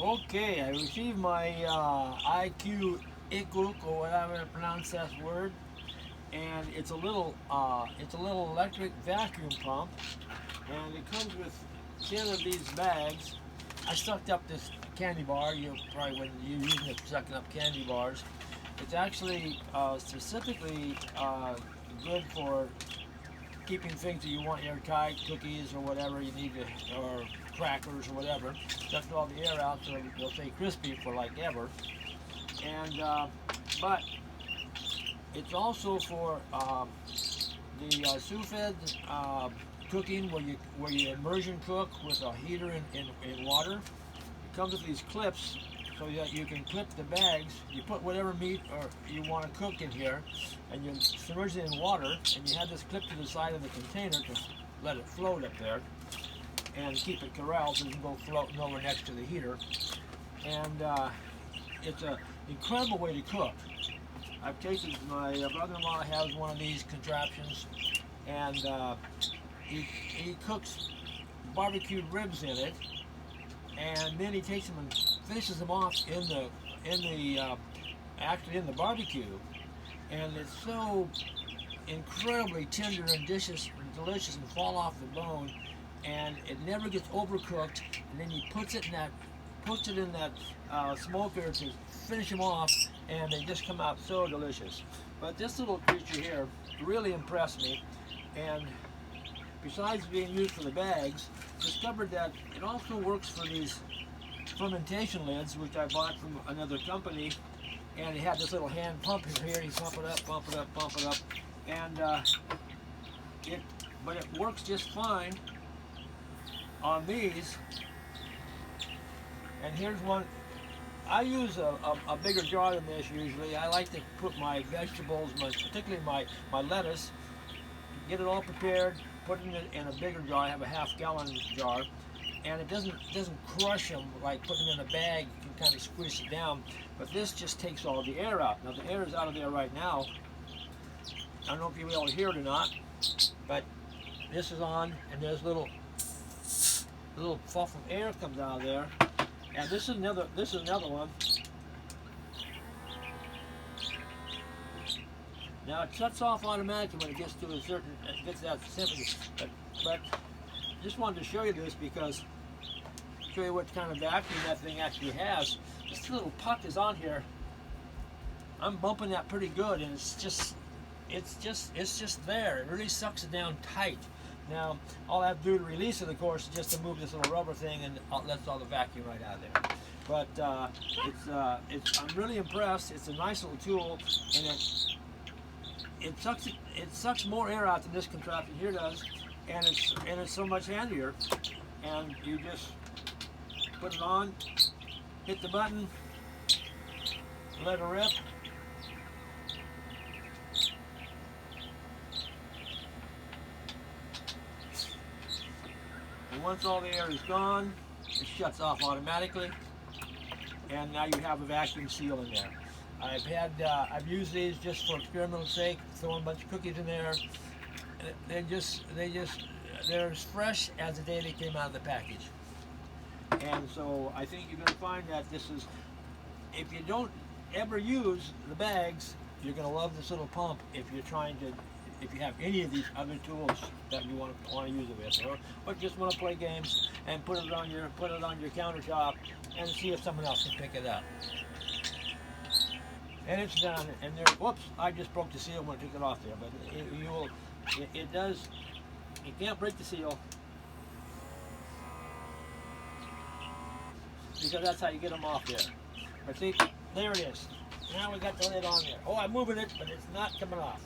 Okay, I received my iQeouc or whatever I pronounce that word, and it's a little electric vacuum pump, and it comes with 10 of these bags. I sucked up this candy bar. You probably wouldn't use it sucking up candy bars. It's actually specifically good for keeping things that you want airtight, cookies or whatever you need to, or crackers or whatever. Sucks all the air out so they'll stay crispy for like ever. And but it's also for the Sous Vide cooking, where you immersion cook with a heater in water. It comes with these clips so that you can clip the bags. You put whatever meat or you want to cook in here, and you submerge it in water, and you have this clip to the side of the container to let it float up there and keep it corralled so it can go floating over next to the heater. And it's an incredible way to cook. I've tasted, my brother-in-law has one of these contraptions, and he cooks barbecued ribs in it, and then he takes them and finishes them off actually in the barbecue, and it's so incredibly tender and delicious and fall off the bone, and it never gets overcooked. And then he puts it in that smoker to finish them off, and they just come out so delicious. But this little creature here really impressed me, and besides being used for the bags, discovered that it also works for these fermentation lids, which I bought from another company, and it had this little hand pump in here. You pump it up, pump it up, pump it up, and but it works just fine on these. And here's one. I use a bigger jar than this usually. I like to put my vegetables, particularly my lettuce, get it all prepared, put it in a bigger jar. I have a half-gallon jar, and it doesn't crush them like putting them in a bag. You can kind of squish it down, but this just takes all the air out. Now the air is out of there right now. I don't know if you'll be able to hear it or not, but this is on, and there's a little puff of air comes out of there. And this is another one. Now it shuts off automatically when it gets to that temperature. But just wanted to show you this because show you what kind of vacuum that thing actually has. This little puck is on here. I'm bumping that pretty good, and it's just there. It really sucks it down tight. Now, all I have to do to release it, of course, is just to move this little rubber thing, and it lets all the vacuum right out of there. But I'm really impressed. It's a nice little tool, and it sucks more air out than this contraption here does, and it's so much handier. And you just put it on, hit the button, let it rip. And once all the air is gone, it shuts off automatically, and now you have a vacuum seal in there. I've used these just for experimental sake, throwing a bunch of cookies in there. They're as fresh as the day they came out of the package. And so I think you're going to find that this is, if you don't ever use the bags, you're going to love this little pump if you have any of these other tools that you want to use it with, or just want to play games and put it on your countertop and see if someone else can pick it up. And it's done. And there. Whoops! I just broke the seal when I took it off there. But it does. You can't break the seal because that's how you get them off there. But see, there it is. Now we got the lid on there. Oh, I'm moving it, but it's not coming off.